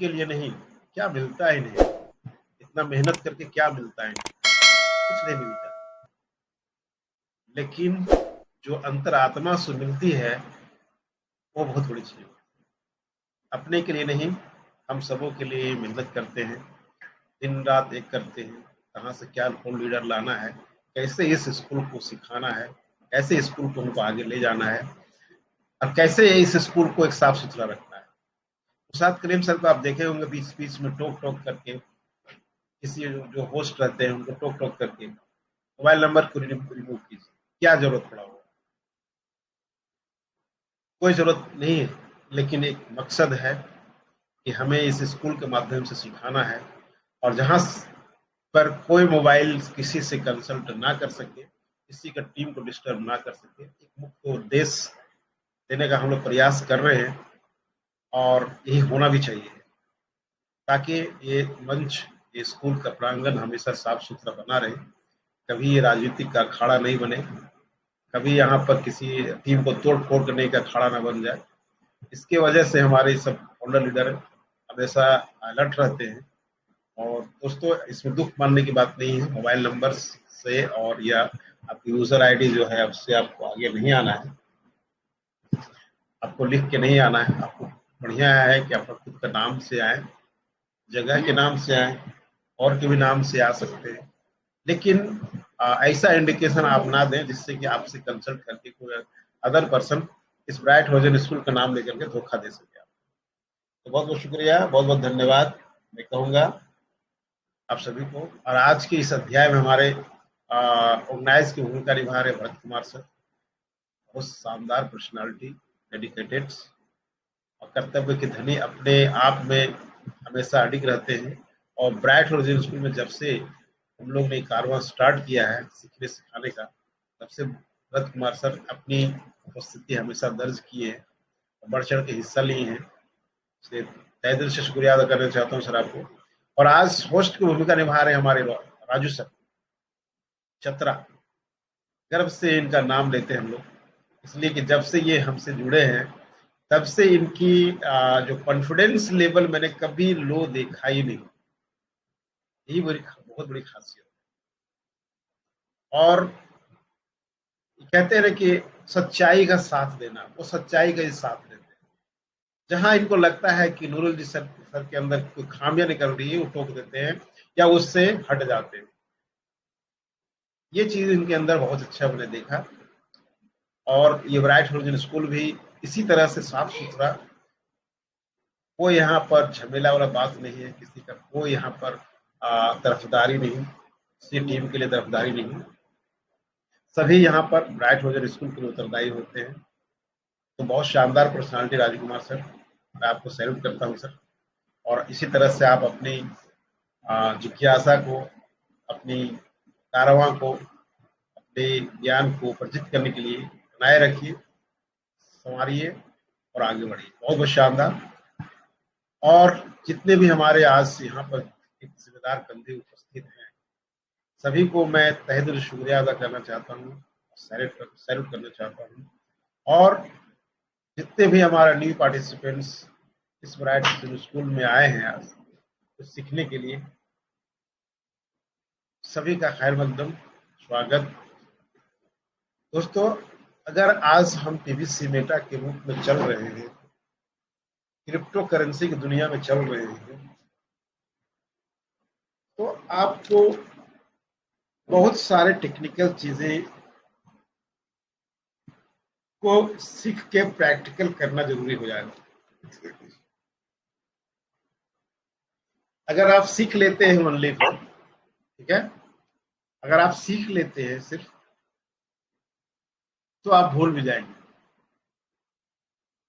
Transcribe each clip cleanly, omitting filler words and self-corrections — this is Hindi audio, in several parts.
के लिए नहीं, क्या मिलता है इन्हें, इतना मेहनत करके क्या मिलता है इन्हें? कुछ नहीं मिलता। लेकिन जो अंतरात्मा से मिलती है वो बहुत बड़ी चीज है। अपने के लिए नहीं, हम सबों के लिए मेहनत करते हैं, दिन रात एक करते हैं, कहाँ से क्या कौन लीडर लाना है, कैसे इस स्कूल को सिखाना है, कैसे स्कूल को हमको आगे ले जाना है, और कैसे इस स्कूल को एक साफ सुथरा रखना है। उस्ताद करीम सर को आप देखे होंगे बीच बीच में टोक टोक करके, किसी जो होस्ट रहते हैं उनको टोक टोक करके मोबाइल नंबर को रिमूव कीजिए, क्या जरूरत पड़ा होगा? कोई जरूरत नहीं है। लेकिन एक मकसद है कि हमें इस स्कूल के माध्यम से सिखाना है, और जहां पर कोई मोबाइल किसी से कंसल्ट ना कर सके, किसी का टीम को डिस्टर्ब ना कर सके, एक मुक्त उद्देश्य देने का हम लोग प्रयास कर रहे हैं, और यही होना भी चाहिए, ताकि ये मंच, ये स्कूल का प्रांगण हमेशा साफ सुथरा बना रहे, कभी ये राजनीतिक का अखाड़ा नहीं बने, कभी यहाँ पर किसी टीम को तोड़ फोड़ करने का अखाड़ा ना बन जाए। इसके वजह से हमारे सब फाउंडर लीडर हमेशा अलर्ट रहते हैं। और दोस्तों, इसमें दुख मानने की बात नहीं है, मोबाइल नंबर से और या आपकी यूजर आईडी जो है उससे आपको आगे नहीं आना है, आपको लिख के नहीं आना है। आपको बढ़िया है कि आप खुद का नाम से आए, जगह के नाम से आए, और के भी नाम से आ सकते हैं, लेकिन ऐसा इंडिकेशन आप ना दें जिससे कि आपसे कंसल्ट करके कोई अदर पर्सन इस ब्राइट होजन स्कूल का नाम लेकर के धोखा दे सके। तो बहुत बहुत शुक्रिया, बहुत बहुत धन्यवाद मैं कहूँगा आप सभी को। और आज के इस अध्याय में हमारे ऑर्गेनाइज की भूमिका निभा रहे भरत कुमार सर, बहुत शानदार पर्सनालिटी, डेडिकेटेड और कर्तव्य के धनी, अपने आप में हमेशा अडिग रहते हैं। और ब्राइट होरिजन स्कूल में जब से हम लोग ने कारवां स्टार्ट किया है सीखने सिखाने का, तब से भरत कुमार सर अपनी उपस्थिति हमेशा दर्ज किए हैं, बढ़ चढ़ के हिस्सा लिए हैं। तहे दिल से शुक्रिया अदा करना चाहता हूँ सर आपको। और आज होस्ट की भूमिका निभा रहे हमारे राजू सर चतरा, गर्व से इनका नाम लेते हैं हम लोग, इसलिए कि जब से ये हमसे जुड़े हैं तब से इनकी जो कॉन्फिडेंस लेवल मैंने कभी लो देखा ही नहीं। यही बहुत बड़ी खासियत है। और कहते हैं कि सच्चाई का साथ देना, वो सच्चाई का ही साथ देते हैं। जहां इनको लगता है कि नूरुल जी सर के अंदर कोई खामियां निकल रही है, वो टोक देते हैं या उससे हट जाते हैं। ये चीज इनके अंदर बहुत अच्छा मैंने देखा। और ये ब्राइट होरिजन स्कूल भी इसी तरह से साफ सुथरा, कोई यहाँ पर झमेला वाला बात नहीं है, किसी का कोई यहाँ पर तरफदारी नहीं, किसी टीम के लिए तरफदारी नहीं, सभी यहाँ पर ब्राइट होरिजन स्कूल के लिए उत्तरदायी होते हैं। तो बहुत शानदार पर्सनालिटी राजकुमार सर, मैं आपको सैल्यूट करता हूँ सर। और इसी तरह से आप अपनी जिज्ञासा को, अपनी कारवां को, अपने ज्ञान को प्रचित करने के लिए बनाए रखिए, संवारिए और आगे बढ़िए। बहुत बहुत शानदार। और जितने भी हमारे आज यहाँ पर एक जिम्मेदार कंधे उपस्थित हैं, सभी को मैं तहे दिल से शुक्रिया अदा करना चाहता हूँ, सैल्यूट करना चाहता हूँ। और जितने भी हमारा न्यू पार्टिसिपेंट्स इस ब्राइट स्कूल में आए हैं आज तो सीखने के लिए, सभी का खैर मकदम स्वागत। दोस्तों, अगर आज हम पीवीसी मेटा के रूप में चल रहे हैं, क्रिप्टो करेंसी की दुनिया में चल रहे हैं, तो आपको बहुत सारे टेक्निकल चीजें को सीख के प्रैक्टिकल करना जरूरी हो जाएगा। अगर आप सीख लेते हैं ओनली फॉर, ठीक है, अगर आप सीख लेते हैं सिर्फ, तो आप भूल भी जाएंगे।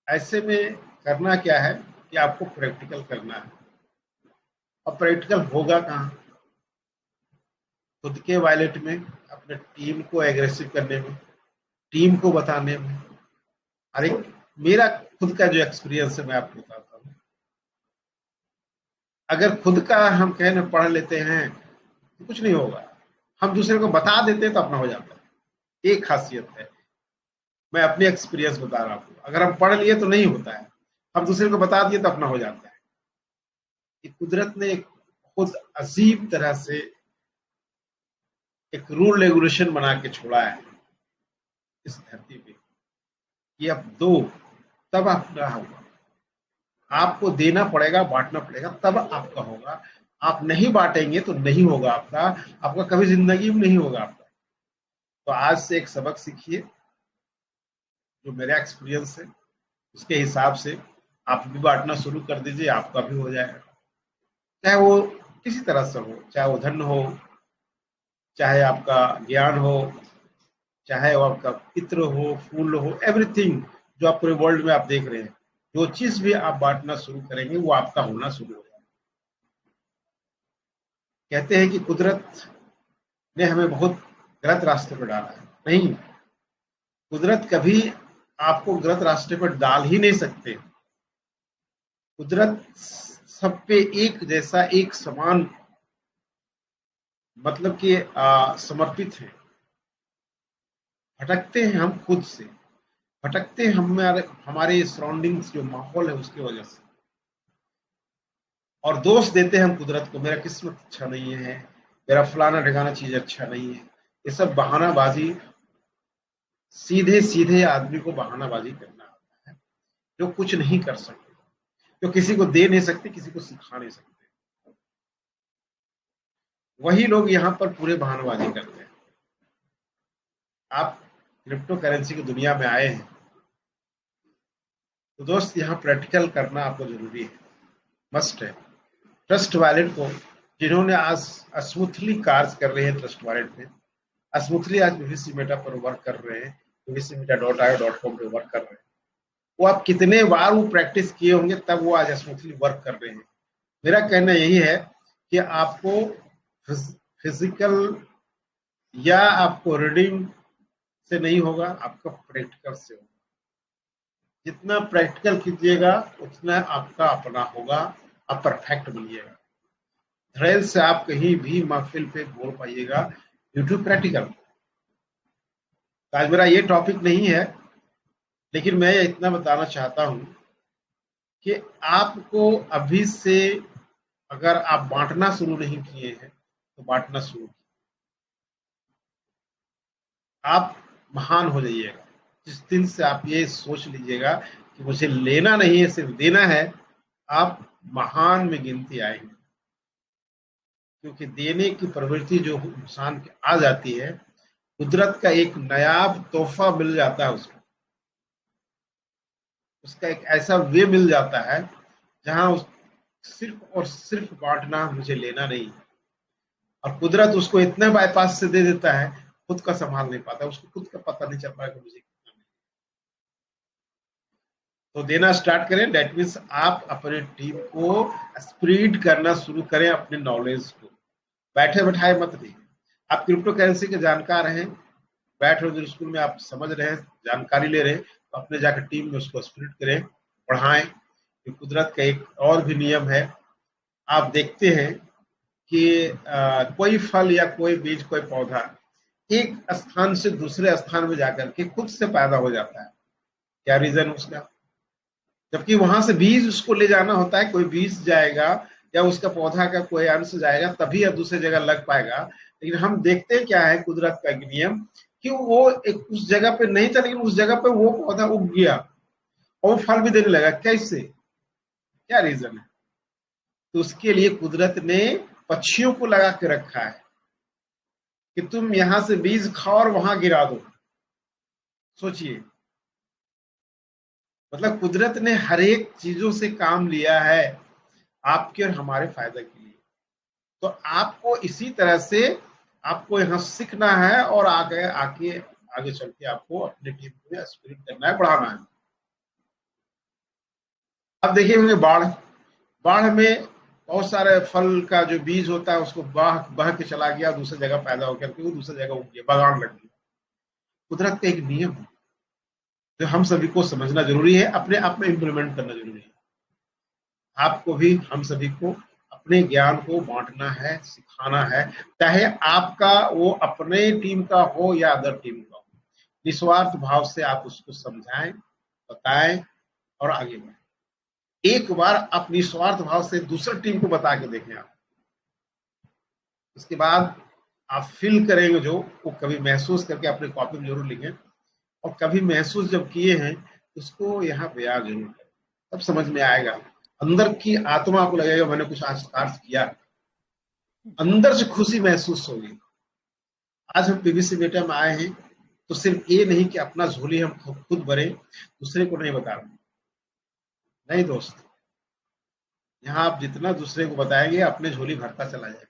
ऐसे में करना क्या है कि आपको प्रैक्टिकल करना है। और प्रैक्टिकल होगा कहाँ? खुद के वॉलेट में, अपने टीम को एग्रेसिव करने में, टीम को बताने में। अरे, मेरा खुद का जो एक्सपीरियंस है मैं आपको बताता हूँ। अगर खुद का हम कहने पढ़ लेते हैं तो कुछ नहीं होगा, हम दूसरे को बता देते हैं तो अपना हो जाता है। एक खासियत है, मैं अपने एक्सपीरियंस बता रहा हूँ। अगर हम पढ़ लिए तो नहीं होता है, हम दूसरे को बता दिए तो अपना हो जाता है। कि कुदरत ने एक खुद अजीब तरह से एक रूल रेगुलेशन बना के छोड़ा है इस धरती पे कि अब दो तब आपका होगा, आपको देना पड़ेगा, बांटना पड़ेगा, तब आपका होगा। आप नहीं बांटेंगे तो नहीं होगा आपका, आपका कभी जिंदगी में नहीं होगा आपका। तो आज से एक सबक सीखिए, जो मेरा एक्सपीरियंस है उसके हिसाब से आप भी बांटना शुरू कर दीजिए, आपका भी हो जाएगा। चाहे वो किसी तरह से हो, चाहे वो धन हो, चाहे आपका ज्ञान हो, चाहे वो आपका इत्र हो, फूल हो, एवरीथिंग जो आप पूरे वर्ल्ड में आप देख रहे हैं, जो चीज भी आप बांटना शुरू करेंगे वो आपका होना शुरू हो जाएगा। कहते हैं कि कुदरत ने हमें बहुत गलत रास्ते पर डाला है। नहीं, कुदरत कभी आपको गलत रास्ते पर डाल ही नहीं सकते। कुदरत सब पे एक जैसा, एक समान, मतलब कि समर्पित है। भटकते हैं हम खुद से, भटकते हैं हमारे हमारे सराउंडिंग्स जो माहौल है उसकी वजह से, और दोष देते हैं हम कुदरत को, मेरा किस्मत अच्छा नहीं है, मेरा फलाना ढिकाना चीज अच्छा नहीं है। ये सब बहानाबाजी, सीधे सीधे आदमी को बहानाबाजी करना आता है, जो कुछ नहीं कर सकते, जो किसी को दे नहीं सकते, किसी को सिखा नहीं सकते। वही लोग यहाँ पर पूरे बहानाबाजी करते हैं। आप क्रिप्टो करेंसी की दुनिया में आए हैं तो दोस्त यहाँ प्रैक्टिकल करना आपको जरूरी है, मस्ट है। ट्रस्ट वॉलेट को जिन्होंने आज स्मूथली कार्य कर रहे हैं, ट्रस्ट वॉलेट में स्मूथली आज पीवीसी मेटा पर वर्क कर रहे हैं, pvcmeta.io.com पे वर्क कर रहे हैं। वो आप कितने बार वो प्रैक्टिस किए होंगे तब वो आज स्मूथली वर्क कर रहे हैं। मेरा कहना यही है कि आपको फिजिकल या आपको रीडिंग से नहीं होगा, आपको प्रैक्टिकल से होगा। जितना प्रैक्टिकल कीजिएगा उतना आपका अपना होगा, आप परफेक्ट बनिएगा। धड़ेल से आप कहीं भी महफिल पे बोल पाइएगा यूट्यूब प्रैक्टिकल। आज मेरा ये टॉपिक नहीं है, लेकिन मैं इतना बताना चाहता हूं कि आपको अभी से अगर आप बांटना शुरू नहीं किए हैं तो बांटना शुरू कीजिए। आप महान हो जाइएगा जिस दिन से आप ये सोच लीजिएगा कि मुझे लेना नहीं है, सिर्फ देना है, आप महान में गिनती आएंगे। क्योंकि देने की प्रवृत्ति जो इंसान की आ जाती है, कुदरत का एक नायाब तोहफा मिल जाता है उसको, उसका एक ऐसा वे मिल जाता है जहां सिर्फ और सिर्फ बांटना, मुझे लेना नहीं है। और कुदरत उसको इतने बाईपास से दे देता है, खुद का संभाल नहीं पाता, उसको खुद का पता नहीं चल पाया कि मुझे कितना नहीं। तो देना स्टार्ट करें, डेट मीन्स आप अपने टीम को स्प्रेड करना शुरू करें, अपने नॉलेज को। बैठे बैठाए मत रहिए। आप क्रिप्टो करेंसी के जानकार हैं, बैठ रहे स्कूल में, आप समझ रहे हैं, जानकारी ले रहे हैं, तो अपने जाकर टीम में उसको स्प्रेड करें, बढ़ाएं। ये कुदरत का एक और भी नियम है। आप देखते हैं कि कोई फल या कोई बीज, कोई पौधा एक स्थान से दूसरे स्थान में जाकर के खुद से पैदा हो जाता है। क्या रीजन उसका? जबकि वहां से बीज उसको ले जाना होता है, कोई बीज जाएगा या उसका पौधा का कोई अंश जाएगा तभी अब दूसरी जगह लग पाएगा। लेकिन हम देखते हैं क्या है कुदरत का एक नियम कि वो एक उस जगह पे नहीं था, लेकिन उस जगह पे वो पौधा उग गया और फल भी देने लगा। कैसे? क्या रीजन है? तो उसके लिए कुदरत ने पक्षियों को लगा के रखा है कि तुम यहां से बीज खाओ और वहां गिरा दो। सोचिए, मतलब कुदरत ने हर एक चीजों से काम लिया है आपके और हमारे फायदे के लिए। तो आपको इसी तरह से आपको यहाँ सीखना है और आगे आगे आगे चल के आपको अपने टीम को स्पिरिट करना है, बढ़ाना है। अब देखिए होंगे बाढ़, बाढ़ में बहुत सारे फल का जो बीज होता है उसको बह बह के चला गया, दूसरी जगह पैदा होकर के वो दूसरी जगह उग गया, बागान लग गया। कुदरत का एक नियम है जो हम सभी को समझना जरूरी है, अपने आप में इम्प्लीमेंट करना जरूरी है। आपको भी, हम सभी को अपने ज्ञान को बांटना है, सिखाना है, चाहे आपका वो अपने टीम का हो या अदर टीम का हो। निस्वार्थ भाव से आप उसको समझाएं, बताएं और आगे बढ़ें। एक बार आप निस्वार्थ भाव से दूसरी टीम को बता के देखें आप, उसके बाद आप फील करेंगे जो, वो कभी महसूस करके अपने कॉपी में जरूर लिखें, और कभी महसूस जब किए हैं उसको यहाँ बयां जरूर करें, तब समझ में आएगा। अंदर की आत्मा को लगेगा मैंने कुछ आज कार्य किया, अंदर से खुशी महसूस होगी। आज हम पीवीसी मीडिया में आए हैं तो सिर्फ ये नहीं कि अपना झोली हम खुद भरे, दूसरे को नहीं बता रहे, नहीं दोस्त, यहाँ आप जितना दूसरे को बताएंगे अपने झोली भरता चला जाएगा।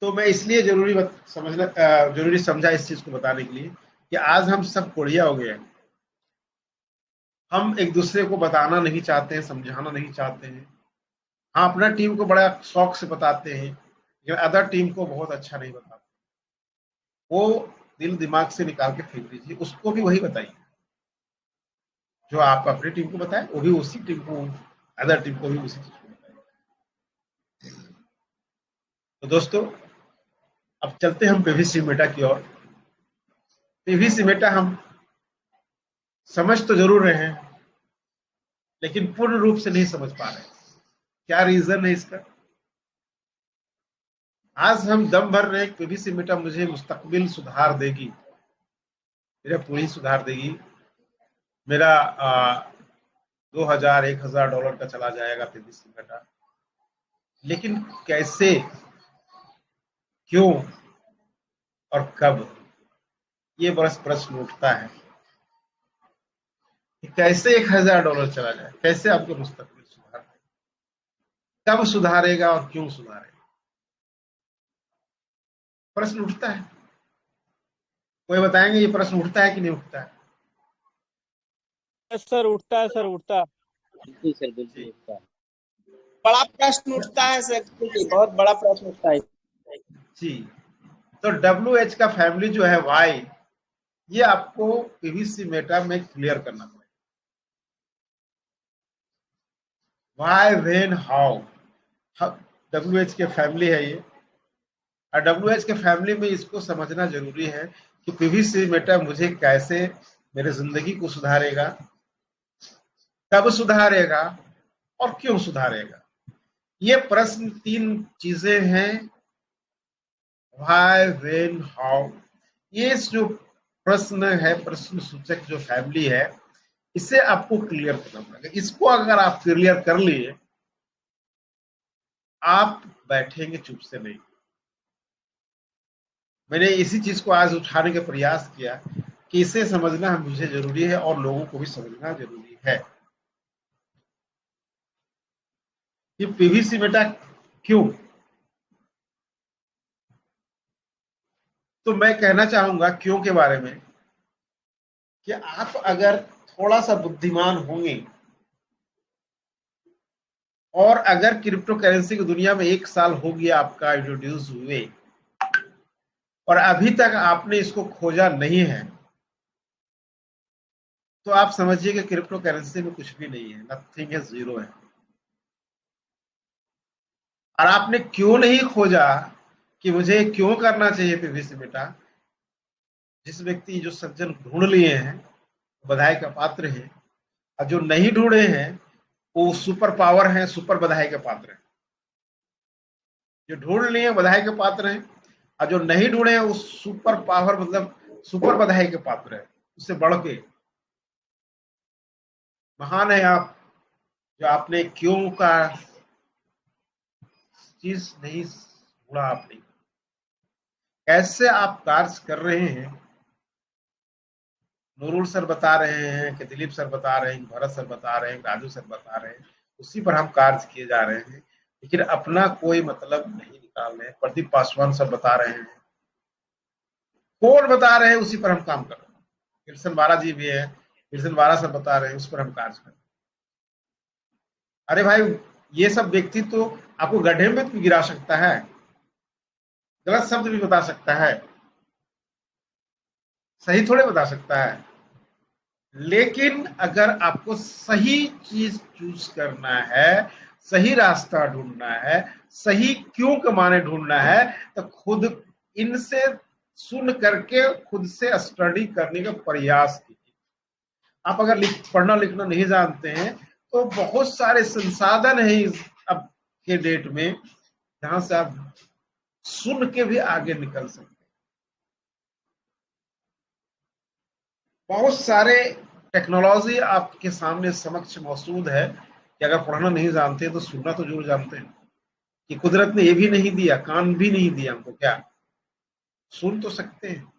तो मैं इसलिए जरूरी समझा इस चीज को बताने के लिए कि आज हम सब कोढ़िया हो गए हैं। हम एक दूसरे को बताना नहीं चाहते हैं, समझाना नहीं चाहते हैं। हाँ, अपना टीम को बड़ा शौक से बताते हैं, लेकिन अदर टीम को बहुत अच्छा नहीं बताते। वो दिल दिमाग से निकाल के फेंक दीजिए, उसको भी वही बताइए जो आप अपनी टीम को बताएं, वो भी उसी टीम को, अदर टीम को भी उसी चीज को बताएं। तो दोस्तों, अब चलते हम पीवीसी मेटा की ओर। पीवीसी मेटा हम समझ तो जरूर रहे हैं, लेकिन पूर्ण रूप से नहीं समझ पा रहे। क्या रीजन है इसका? आज हम दम भर रहे हैं पीवीसी मेटा मुझे मुस्तकबिल सुधार देगी, मेरा पूरी सुधार देगी, मेरा 2000-1000 का चला जाएगा पीवीसी मेटा। लेकिन कैसे, क्यों और कब, ये बस प्रश्न उठता है कि कैसे $1000 चला जाए, कैसे आपको मुस्तकबिल सुधार देगा, कब सुधारेगा और क्यों सुधारेगा, प्रश्न उठता है। कोई बताएंगे ये प्रश्न उठता है कि नहीं उठता है? सर उठता है, सर उठता है, बिल्कुल सर, बिल्कुल उठता है। बड़ा प्रश्न उठता है सर, बहुत बड़ा प्रश्न उठता है जी। तो WH का फैमिली जो है वाई, ये आपको पीवीसी मेटा में क्लियर करना पड़ेगा। वाई, व्हेन, हाउ, WH के फैमिली है ये, और WH के फैमिली में इसको समझना जरूरी है कि पीवीसी मेटा मुझे कैसे मेरे जिंदगी को सुधारेगा, कब सुधारेगा और क्यों सुधारेगा। ये प्रश्न 3 चीजें हैं, व्हाई, व्हेन, हाउ। ये जो प्रश्न है, प्रश्न सूचक जो फैमिली है, इसे आपको क्लियर करना पड़ेगा। इसको अगर आप क्लियर कर लिए, आप बैठेंगे चुप से नहीं। मैंने इसी चीज को आज उठाने का प्रयास किया कि इसे समझना मुझे जरूरी है और लोगों को भी समझना जरूरी है कि पीवीसी मेटा क्यों। तो मैं कहना चाहूंगा क्यों के बारे में कि आप अगर थोड़ा सा बुद्धिमान होंगे और अगर क्रिप्टो करेंसी की दुनिया में 1 साल हो गया आपका इंट्रोड्यूस हुए और अभी तक आपने इसको खोजा नहीं है, तो आप समझिए कि क्रिप्टो करेंसी में कुछ भी नहीं है, नथिंग है, जीरो है। और आपने क्यों नहीं खोजा कि मुझे क्यों करना चाहिए पीवीसी मेटा, जिस व्यक्ति जो सज्जन ढूंढ लिए हैं बधाई का पात्र है, और जो नहीं ढूंढे हैं वो सुपर पावर है, सुपर बधाई के पात्र है। जो ढूंढ लिए बधाई के पात्र हैं, और जो नहीं ढूंढे हैं वो सुपर पावर मतलब सुपर बधाई के पात्र है, उससे बढ़ के महान है आप, जो आपने क्यों का चीज नहीं ढूंढा, आपने कैसे आप कार्य कर रहे हैं। नूरुल सर बता रहे हैं कि दिलीप सर बता रहे हैं, भरत सर बता रहे हैं, राजू सर बता रहे हैं, उसी पर हम कार्य किए जा रहे हैं, लेकिन अपना कोई मतलब नहीं निकाल रहे हैं। प्रदीप पासवान सर बता रहे हैं, कौन बता रहे हैं, उसी पर हम काम कर रहे हैं। किरसन बारा जी भी है, किरसन बारा सर बता रहे हैं, उस पर हम कार्य कर रहे हैं। अरे भाई, ये सब व्यक्ति तो आपको गड्ढे में भी गिरा सकता है, गलत शब्द भी बता सकता है, सही थोड़े बता सकता है। लेकिन अगर आपको सही चीज चूज करना है, सही रास्ता ढूंढना है, सही क्यों के माने ढूंढना है, तो खुद इनसे सुन करके खुद से स्टडी करने का प्रयास कीजिए। आप अगर पढ़ना लिखना नहीं जानते हैं तो बहुत सारे संसाधन है अब के डेट में जहां से आप सुन के भी आगे निकल सकते हैं। बहुत सारे टेक्नोलॉजी आपके सामने समक्ष मौजूद है कि अगर पढ़ना नहीं जानते तो सुनना तो जरूर जानते हैं कि कुदरत ने ये भी नहीं दिया, कान भी नहीं दिया हमको, क्या सुन तो सकते हैं।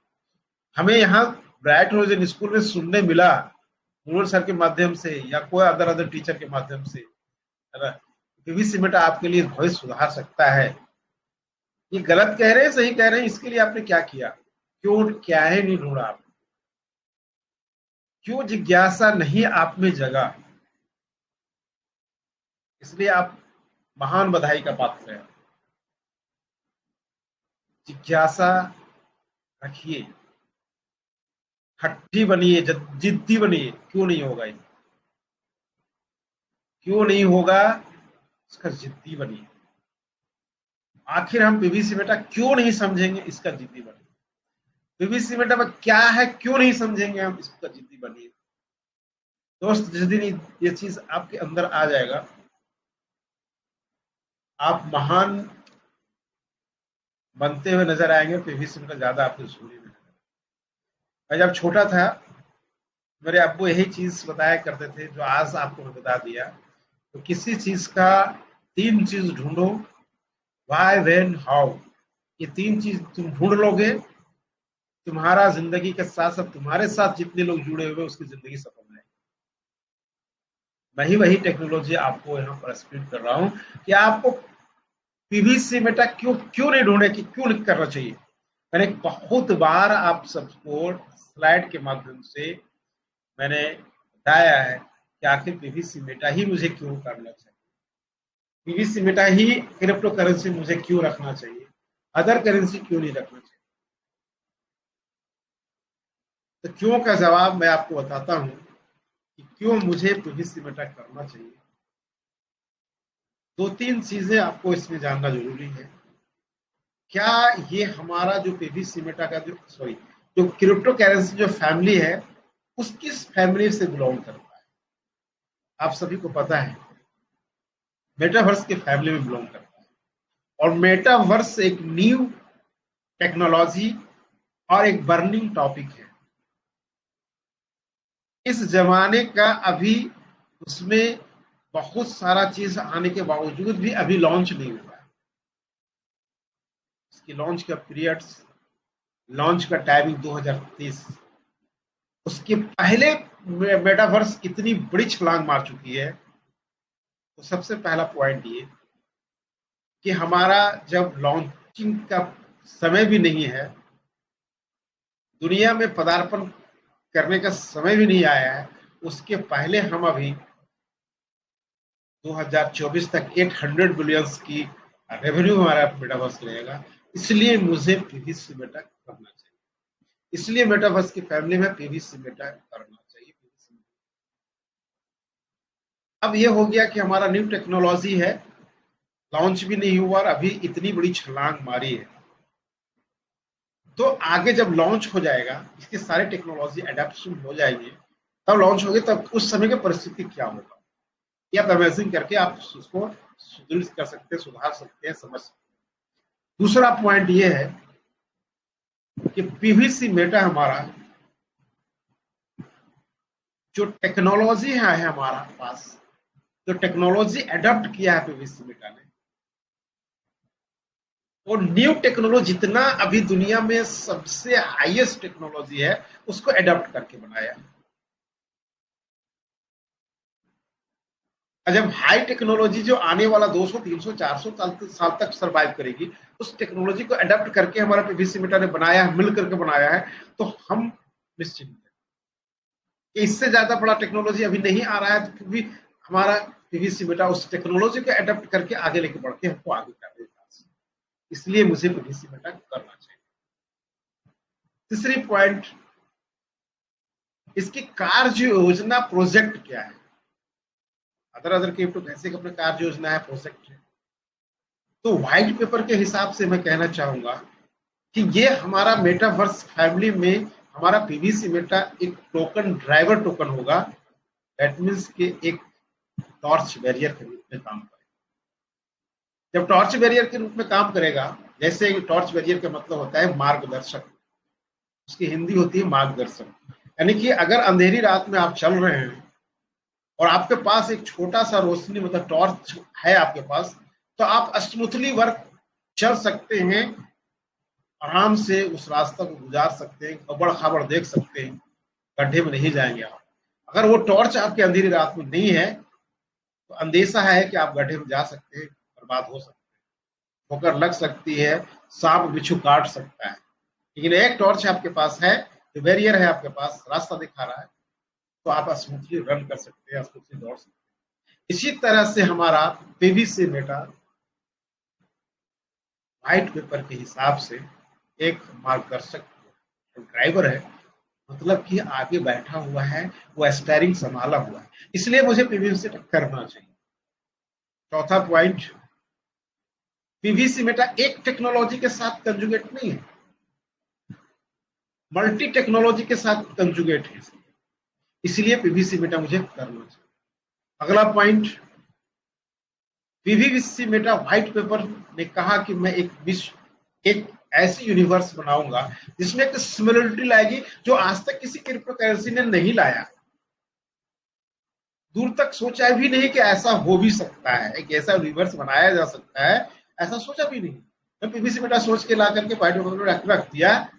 हमें यहाँ ब्राइट होराइजन स्कूल में सुनने मिला नूर सर के माध्यम से या कोई अदर टीचर के माध्यम से, पीवीसी मेटा आपके लिए भविष्य सुधार सकता है। ये गलत कह रहे हैं सही कह रहे हैं, इसके लिए आपने क्या किया, क्यों क्या है नहीं ढूंढा आप, क्यों जिज्ञासा नहीं आप में जगा, इसलिए आप महान बधाई का पात्र हैं। जिज्ञासा रखिए, हट्टी बनिए, जिद्दी बनिए, क्यों नहीं होगा ये, क्यों नहीं होगा इसका जिद्दी बनिए। आखिर हम पीवीसी मेटा क्यों नहीं समझेंगे, इसका जिद्दी बनिए। पीवीसी मेटा में क्या है क्यों नहीं समझेंगे हम, इसका जिद्दी बनिए। दोस्त जिस दिन ये चीज आपके अंदर आ जाएगा आप महान बनते हुए नजर आएंगे, पीवीसी मेटा ज्यादा आपकी जरूरी में। मैं जब छोटा था मेरे अब्बू यही चीज बताया करते थे जो आज आपको मैं बता दिया। तो किसी चीज का 3 चीज ढूंढो, व्हाई, व्हेन, हाउ। ये 3 चीज तुम ढूंढ लोगे, तुम्हारा जिंदगी के साथ साथ तुम्हारे साथ जितने लोग जुड़े हुए उसकी जिंदगी सफल रहेगी। मैं ही वही टेक्नोलॉजी आपको यहाँ पर एक्सप्लेन कर रहा हूँ कि आपको पीवीसी मेटा क्यों नहीं ढूंढे, कि क्यों नहीं करना चाहिए। मैंने बहुत बार आप सबको स्लाइड के माध्यम से मैंने बताया है कि आखिर पीवीसी मेटा ही मुझे क्यों करना चाहिए, पीवीसी मेटा ही क्रिप्टो करेंसी मुझे क्यों रखना चाहिए, अदर करेंसी क्यों नहीं रखना चाहिए। तो क्यों का जवाब मैं आपको बताता हूं कि क्यों मुझे पीवीसी मेटा करना चाहिए। 2-3 चीजें आपको इसमें जानना जरूरी है। क्या ये हमारा जो पीवीसी मेटा का जो क्रिप्टो करेंसी जो फैमिली है उस किस फैमिली से बिलोंग करता है, आप सभी को पता है मेटावर्स की फैमिली में बिलोंग करता है। और मेटावर्स एक न्यू टेक्नोलॉजी और एक बर्निंग टॉपिक है। इस जमाने का अभी उसमें बहुत सारा चीज आने के बावजूद भी अभी लॉन्च नहीं हुआ है। इसकी लॉन्च का पीरियड्स, लॉन्च का टाइमिंग 2030। उसके पहले मेटावर्स इतनी बड़ी छलांग मार चुकी है। तो सबसे पहला पॉइंट ये कि हमारा जब लॉन्चिंग का समय भी नहीं है, दुनिया में पदार्पण करने का समय भी नहीं आया है, उसके पहले हम अभी 2024 तक 800 बिलियंस की रेवेन्यू हमारा मेटावर्स रहेगा। इसलिए मुझे पीवीसी मेटा करना चाहिए, इसलिए मेटावर्स की फैमिली में पीवीसी मेटा करना चाहिए। अब ये हो गया कि हमारा न्यू टेक्नोलॉजी है, लॉन्च भी नहीं हुआ और अभी इतनी बड़ी छलांग मारी है। तो आगे जब लॉन्च हो जाएगा, इसके सारे टेक्नोलॉजी एडेप्शन हो जाएंगे, तब लॉन्च हो गए, तब उस समय की परिस्थिति क्या होगा ये आप इमेजिन करके आप उसको सुदृढ़ कर सकते हैं, सुधार सकते हैं, समझ सकते हैं। दूसरा पॉइंट ये है कि पीवीसी मेटा हमारा जो टेक्नोलॉजी है हमारा पास, जो टेक्नोलॉजी एडॉप्ट किया है पीवीसी मेटा ने, और न्यू टेक्नोलॉजी जितना अभी दुनिया में सबसे हाईएस्ट टेक्नोलॉजी है उसको एडॉप्ट करके बनाया। जब हाई टेक्नोलॉजी जो आने वाला 200, 300, 400 साल तक सरवाइव करेगी, उस टेक्नोलॉजी को एडॉप्ट करके हमारा पीवीसी मेटा ने बनाया है, मिल करके बनाया है, तो हम निश्चिंत हैं कि इससे ज्यादा बड़ा टेक्नोलॉजी अभी नहीं आ रहा है, तो भी हमारा पीवीसी मेटा उस टेक्नोलॉजी को एडॉप्ट करके आगे लेके बढ़ के हमको आगे कर देगा। इसलिए मुझे पीवीसी मेटा करना चाहिए। तीसरी पॉइंट, इसकी कार्य योजना प्रोजेक्ट क्या है। अदर क्रिप्टो कैसे अपने कार्य योजना है, प्रोजेक्ट है। तो व्हाइट पेपर के हिसाब से मैं कहना चाहूंगा कि ये हमारा मेटावर्स फैमिली में हमारा पीवीसी मेटा एक टोकन ड्राइवर टोकन होगा, दैट मीन्स कि एक टॉर्च बैरियर के रूप में काम करेगा। जब टॉर्च बैरियर के रूप में काम करेगा, जैसे टॉर्च बैरियर का मतलब होता है मार्गदर्शक, उसकी हिंदी होती है मार्गदर्शक। यानी कि अगर अंधेरी रात में आप चल रहे हैं और आपके पास एक छोटा सा रोशनी मतलब टॉर्च है आपके पास, तो आप स्मूथली वर्क चल सकते हैं, आराम से उस रास्ता को गुजार सकते हैं, खबर खबर देख सकते हैं, गड्ढे में नहीं जाएंगे आप। अगर वो टॉर्च आपके अंधेरी रात में नहीं है तो अंदेशा है कि आप गड्ढे में जा सकते हैं, बर्बाद हो सकते हैं, ठोकर लग सकती है, सांप बिच्छू काट सकता है। लेकिन एक टॉर्च आपके पास है, जो बैरियर है आपके पास, रास्ता दिखा रहा है, तो आप स्मूथली रन कर सकते हैं, स्मूथली दौड़ सकते हैं। इसी तरह से हमारा पीवीसी मेटा व्हाइट पेपर के हिसाब से एक मार्गदर्शक ड्राइवर है, मतलब कि आगे बैठा हुआ है, वो स्टीयरिंग संभाला हुआ है, इसलिए मुझे पीवीसी करना चाहिए। चौथा पॉइंट, पीवीसी मेटा एक टेक्नोलॉजी के साथ कंजुगेट नहीं है, मल्टी टेक्नोलॉजी के साथ कंजुगेट है, इसलिए पीवीसी मेटा मुझे करना चाहिए। अगला point, PVC Meta white paper ने कहा कि मैं एक ऐसी यूनिवर्स बनाऊंगा जिसमें एक सिमिलरिटी लाएगी जो आज तक किसी क्रिप्टोकरेंसी ने नहीं लाया, दूर तक सोचा भी नहीं कि ऐसा हो भी सकता है, एक ऐसा यूनिवर्स बनाया जा सकता है, ऐसा सोचा भी नहीं। मैं पीवीसी मेटा सोच के ला करके व्हाइट पेपर में रख दिया,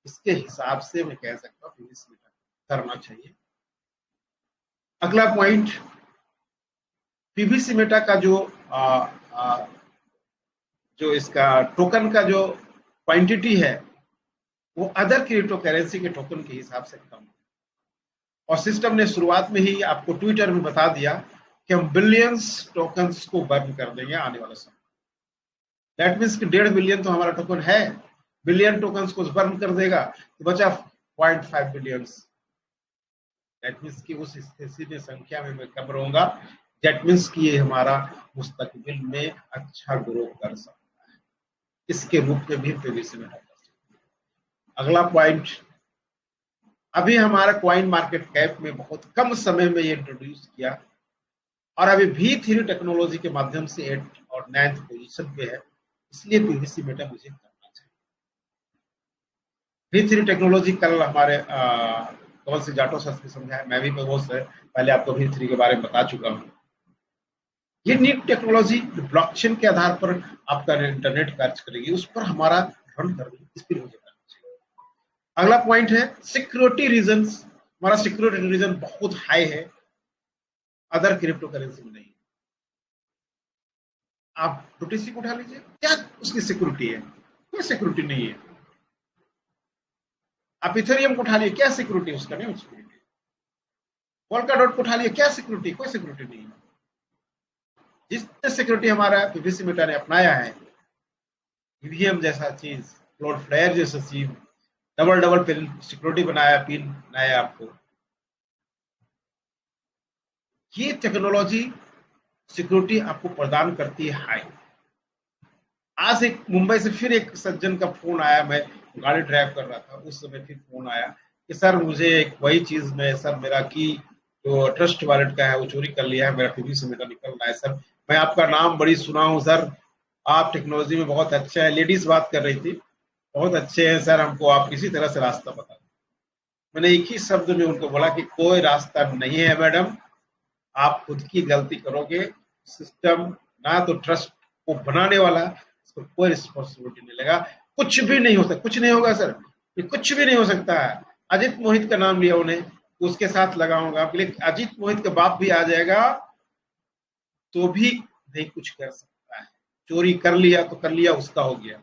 इसके हिसाब से मैं कह सकता हूँ पीवीसी मेटा करना चाहिए। अगला पॉइंट, पीवीसी मेटा का जो इसका टोकन का जो क्वांटिटी है वो अदर क्रिप्टो करेंसी के टोकन के हिसाब से कम है, और सिस्टम ने शुरुआत में ही आपको ट्विटर में बता दिया कि हम बिलियंस टोकन्स को बर्न कर देंगे आने वाले समय। दैट मीन्स कि 1.5 बिलियन तो हमारा टोकन है, बिलियन टोकन्स को बर्न कर देगा तो बचा 0.5 बिलियन। दैट मीन्स कि उस स्थिति संख्या में मैं कम रहूंगा, दैट मीन्स कि ये हमारा मुस्तकबिल में अच्छा ग्रो कर सकता है, इसके रूप में भी पीवीसी मेटा कर सकते हैं। अगला पॉइंट, अभी हमारा कॉइन मार्केट कैप में बहुत कम समय में ये इंट्रोड्यूस किया और अभी V3 टेक्नोलॉजी के माध्यम से 8th और 9th पोजीशन पे है, इसलिए पीवीसी मेटा मुझे करना चाहिए। V3 टेक्नोलॉजी कल हमारे कौन से जाटो सर ने समझाया, मैं भी बहुत पहले आपको V3 के बारे में बता चुका हूँ। ये नीट टेक्नोलॉजी ब्लॉकचेन के आधार पर आपका इंटरनेट कार्य करेगी, उस पर हमारा रन करने स्पीड हो जाएगा। अगला पॉइंट है सिक्योरिटी रीजंस, हमारा सिक्योरिटी रीजन बहुत हाई है, अदर क्रिप्टो करेंसी में नहीं। आप BTC को उठा लीजिए, क्या उसकी सिक्योरिटी है? कोई सिक्योरिटी नहीं है। आप इथेरियम को उठा लिए, क्या सिक्योरिटी है? उसका नहीं सिक्योरिटी। पोल्काडॉट को उठा लिए, क्या सिक्योरिटी? कोई सिक्योरिटी नहीं है। जितने सिक्योरिटी हमारा पीवीसी मेटा ने अपनाया है, ईवीएम जैसा चीज, क्लाउडफ्लेयर जैसा चीज, डबल पिन सिक्योरिटी बनाया, पिन बनाया आपको, ये टेक्नोलॉजी सिक्योरिटी आपको प्रदान करती है हाई। आज एक मुंबई से फिर एक सज्जन का फोन आया, मैं गाड़ी ड्राइव कर रहा था, उस समय फिर फोन आया कि सर मुझे एक वही चीज में सर मेरा की जो ट्रस्ट वॉलेट का है वो चोरी कर लिया है, मेरा पीवीसी मेटा निकल रहा है सर, मैं आपका नाम बड़ी सुना हूँ सर, आप टेक्नोलॉजी में बहुत अच्छे हैं। लेडीज बात कर रही थी, बहुत अच्छे हैं सर, हमको आप किसी तरह से रास्ता बता दें। मैंने एक ही शब्द में उनको बोला कि कोई रास्ता नहीं है मैडम, आप खुद की गलती करोगे, सिस्टम ना तो ट्रस्ट को बनाने वाला, इसको कोई रिस्पॉन्सिबिलिटी नहीं लेगा, कुछ भी नहीं हो सकता, कुछ नहीं होगा सर, ये कुछ भी नहीं हो सकता है। अजित मोहित का नाम लिया उन्हें, उसके साथ लगाऊंगा, लेकिन अजित मोहित का बाप भी आ जाएगा तो भी नहीं कुछ कर सकता है। चोरी कर लिया तो कर लिया, उसका हो गया।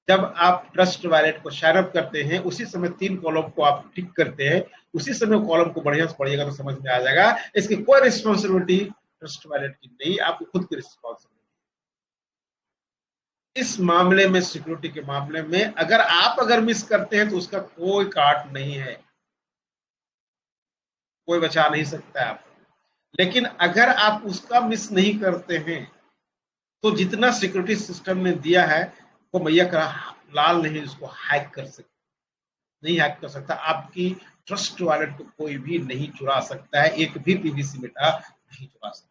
जब आप ट्रस्ट वॉलेट को शेयर अप करते हैं, उसी समय 3 कॉलम को आप टिक करते हैं, उसी समय कॉलम को बढ़िया से पढ़िएगा तो समझ में आ जाएगा, इसकी कोई रिस्पॉन्सिबिलिटी ट्रस्ट वॉलेट की नहीं, आपकी खुद की रिस्पॉन्सिबिलिटी। इस मामले में, सिक्योरिटी के मामले में अगर मिस करते हैं तो उसका कोई काट नहीं है, कोई बचा नहीं सकता है आपको। लेकिन अगर आप उसका मिस नहीं करते हैं तो जितना सिक्योरिटी सिस्टम ने दिया है वो मैया का लाल नहीं उसको हैक कर सकते। नहीं हैक कर सकता, आपकी ट्रस्ट वॉलेट को कोई भी नहीं चुरा सकता है, एक भी पीवीसी मेटा नहीं चुरा सकता।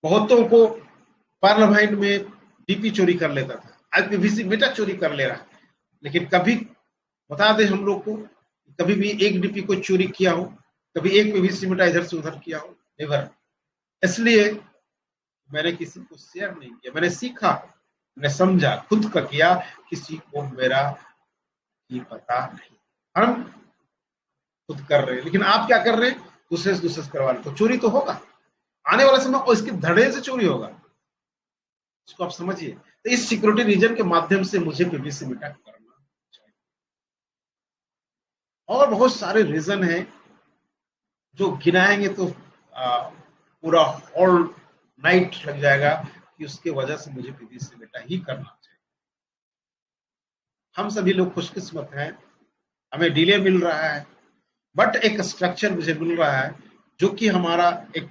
बहुतों को पार्लियामेंट में डीपी चोरी कर लेता था, आज पीवीसी मेटा चोरी कर ले रहा है। लेकिन कभी बता दें हम लोग को, कभी भी एक डीपी को चोरी किया हो, कभी एक पीवीसी मेटा इधर से उधर किया हो? नेवर। इसलिए मैंने किसी को शेयर नहीं किया, मैंने सीखा, मैंने समझा, खुद का किया, किसी को मेरा ही पता नहीं। हम खुद कर रहे हैं, लेकिन आप क्या कर रहे हैं? दूसरे से करवा रहे। तो चोरी तो होगा, आने वाला समय और इसके धड़े से चोरी होगा, इसको आप समझिए। तो इस सिक्योरिटी रीजन के माध्यम से मुझे पीवीसी मेटा करना चाहिए। और बहुत सारे रीजन हैं जो गिनाएंगे तो पूरा ऑल नाइट लग जाएगा कि उसके वजह से मुझे पीवीसी मेटा ही करना चाहिए। हम सभी लोग खुशकिस्मत हैं, हमें डिले मिल रहा है, बट एक स्ट्रक्चर मुझे मिल रहा है जो कि हमारा एक